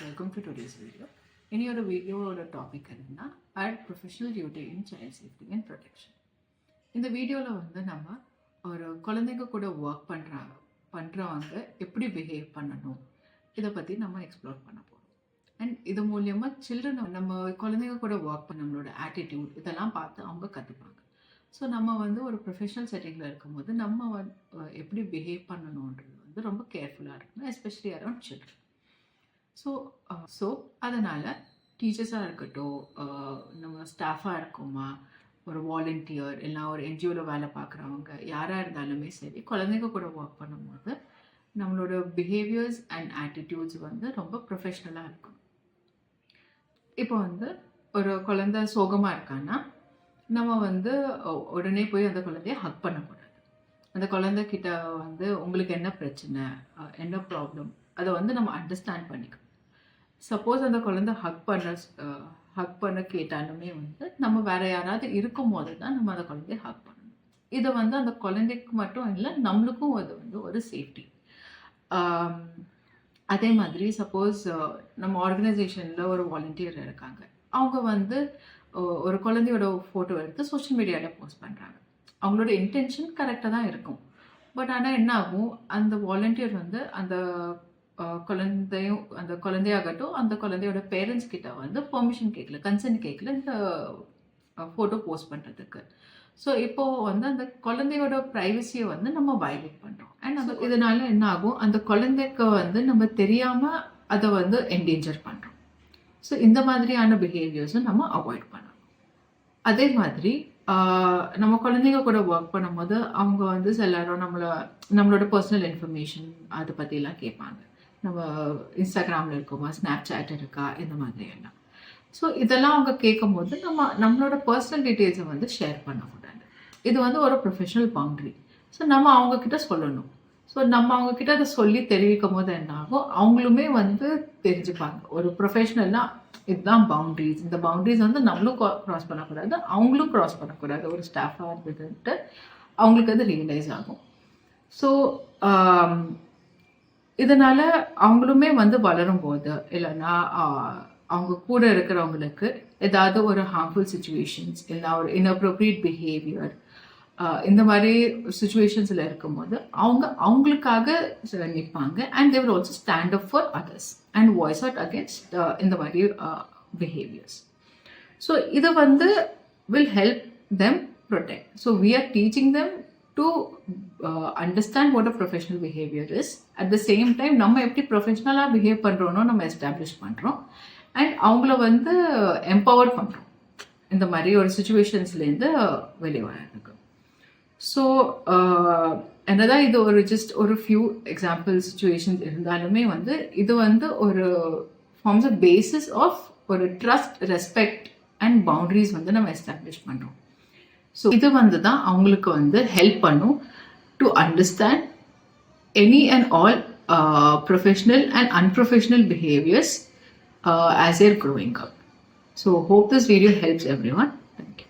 Welcome to today's video. In வீடியோவோட topic என்னன்னா add professional duty in child safety and protection. இந்த வீடியோவில் வந்து நம்ம ஒரு குழந்தைங்க கூட ஒர்க் பண்ணுறவங்க எப்படி பிஹேவ் பண்ணணும் இதை பற்றி நம்ம எக்ஸ்ப்ளோர் பண்ண போகிறோம். அண்ட் இது மூலியமாக சில்ட்ரன் நம்ம குழந்தைங்க கூட ஒர்க் பண்ண நம்மளோட ஆட்டிடியூட் இதெல்லாம் பார்த்து அவங்க கற்றுப்பாங்க. ஸோ நம்ம வந்து ஒரு ப்ரொஃபஷனல் செட்டிங்கில் இருக்கும்போது நம்ம எப்படி பிஹேவ் பண்ணணுன்றது வந்து ரொம்ப கேர்ஃபுல்லாக இருக்கணும், எஸ்பெஷலி அரௌண்ட் சில்ட்ரன். ஸோ அதனால் டீச்சர்ஸாக இருக்கட்டும், நம்ம ஸ்டாஃபாக இருக்கோமா, ஒரு வாலண்டியர் இல்லை ஒரு என்ஜிஓவில் வேலை பார்க்குறவங்க யாராக இருந்தாலுமே சரி, குழந்தைங்க கூட ஒர்க் பண்ணும்போது நம்மளோட பிஹேவியர்ஸ் அண்ட் ஆட்டிடியூட்ஸ் வந்து ரொம்ப ப்ரொஃபஷ்னலாக இருக்கும். இப்போ வந்து ஒரு குழந்தை சோகமாக இருக்கான்னா நம்ம வந்து உடனே போய் அந்த குழந்தைய ஹக் பண்ணக்கூடாது. அந்த குழந்தைகிட்ட வந்து உங்களுக்கு என்ன பிரச்சனை, என்ன ப்ராப்ளம், அதை வந்து நம்ம அண்டர்ஸ்டாண்ட் பண்ணிக்கணும். சப்போஸ் அந்த குழந்தை ஹக் பண்ண கேட்டாலுமே வந்து நம்ம வேற யாராவது இருக்கும் போது தான் நம்ம அந்த குழந்தைய ஹக் பண்ணணும். இதை வந்து அந்த குழந்தைக்கு மட்டும் இல்லை, நம்மளுக்கும் அது வந்து ஒரு சேஃப்டி. அதே மாதிரி சப்போஸ் நம்ம ஆர்கனைசேஷனில் ஒரு வாலண்டியர் இருக்காங்க, அவங்க வந்து ஒரு குழந்தையோட ஃபோட்டோ எடுத்து சோஷியல் மீடியாவில் போஸ்ட் பண்ணுறாங்க. அவங்களோட இன்டென்ஷன் கரெக்டாக தான் இருக்கும். பட் ஆனால் என்ன ஆகும், அந்த வாலண்டியர் வந்து அந்த அந்த குழந்தையாகட்டும் அந்த குழந்தையோட பேரண்ட்ஸ் கிட்ட வந்து பெர்மிஷன் கேட்கல, கன்சென்ட் கேட்கல இந்த ஃபோட்டோ போஸ்ட் பண்ணுறதுக்கு. ஸோ இப்போது வந்து அந்த குழந்தையோட ப்ரைவசியை வந்து நம்ம வயலேட் பண்ணுறோம். அண்ட் அந்த இதனால என்ன ஆகும், அந்த குழந்தைக்கு வந்து நம்ம தெரியாமல் அதை வந்து என்டேஞ்சர் பண்ணுறோம். ஸோ இந்த மாதிரியான பிஹேவியர்ஸும் நம்ம அவாய்ட் பண்ணணும். அதே மாதிரி நம்ம குழந்தைங்க கூட ஒர்க் பண்ணும்போது அவங்க வந்து சிலரும் நம்மளோட பர்சனல் இன்ஃபர்மேஷன் அதை பற்றிலாம் கேட்பாங்க. நம்ம இன்ஸ்டாகிராமில் இருக்கோமா, ஸ்னாப்சாட் இருக்கா, இந்த மாதிரி எல்லாம். ஸோ இதெல்லாம் அவங்க கேட்கும்போது நம்மளோட பர்சனல் டீட்டெயில்ஸை வந்து ஷேர் பண்ணக்கூடாது. இது வந்து ஒரு ப்ரொஃபஷனல் பவுண்ட்ரி. ஸோ நம்ம அவங்கக்கிட்ட சொல்லணும். ஸோ நம்ம அவங்கக்கிட்ட அதை சொல்லி தெரிவிக்கும் போது என்ன ஆகும், அவங்களுமே வந்து தெரிஞ்சுப்பாங்க. ஒரு ப்ரொஃபஷனல்னால் இதுதான் பவுண்ட்ரிஸ், இந்த பவுண்ட்ரிஸ் வந்து நம்மளும் க்ராஸ் பண்ணக்கூடாது, அவங்களும் க்ராஸ் பண்ணக்கூடாது. ஒரு ஸ்டாஃபாக இருந்துட்டு அவங்களுக்கு அது ரியலைஸ் ஆகும். ஸோ இதனால் அவங்களுமே வந்து வளரும்போது இல்லைன்னா அவங்க கூட இருக்கிறவங்களுக்கு ஏதாவது ஒரு ஹார்ம்ஃபுல் சுச்சுவேஷன்ஸ் இல்லை ஒரு இன்அப்ரோப்ரியேட் பிஹேவியர் இந்த மாதிரி சுச்சுவேஷன்ஸில் இருக்கும்போது அவங்களுக்காக நிற்பாங்க. And they will also stand up for others and voice out against இந்த மாதிரி பிஹேவியர்ஸ். ஸோ இது வந்து will help them protect. So we are teaching them to understand what a professional behavior is. At the same time நம்ம எப்படி ப்ரொஃபஷ்னலாக behave பண்ணுறோன்னோ நம்ம establish பண்ணுறோம். And அவங்கள வந்து எம்பவர் பண்ணுறோம் இந்த மாதிரி ஒரு சுச்சுவேஷன்ஸ்லேருந்து வெளியே வர்றதுக்கு. ஸோ என்னதான் இது ஒரு ஜஸ்ட் ஒரு ஃபியூ எக்ஸாம்பிள் சுச்சுவேஷன்ஸ் இருந்தாலுமே வந்து இது வந்து ஒரு ஃபார்ம்ஸ் ஆஃப் பேசிஸ் ஆஃப் ஒரு ட்ரஸ்ட், ரெஸ்பெக்ட் அண்ட் பவுண்டரிஸ் வந்து நம்ம எஸ்டாப்ளிஷ் பண்ணுறோம். ஸோ இது வந்து தான் அவங்களுக்கு வந்து ஹெல்ப் பண்ணும் to understand any and all professional and unprofessional behaviours as they're growing up. So hope this video helps everyone. Thank you.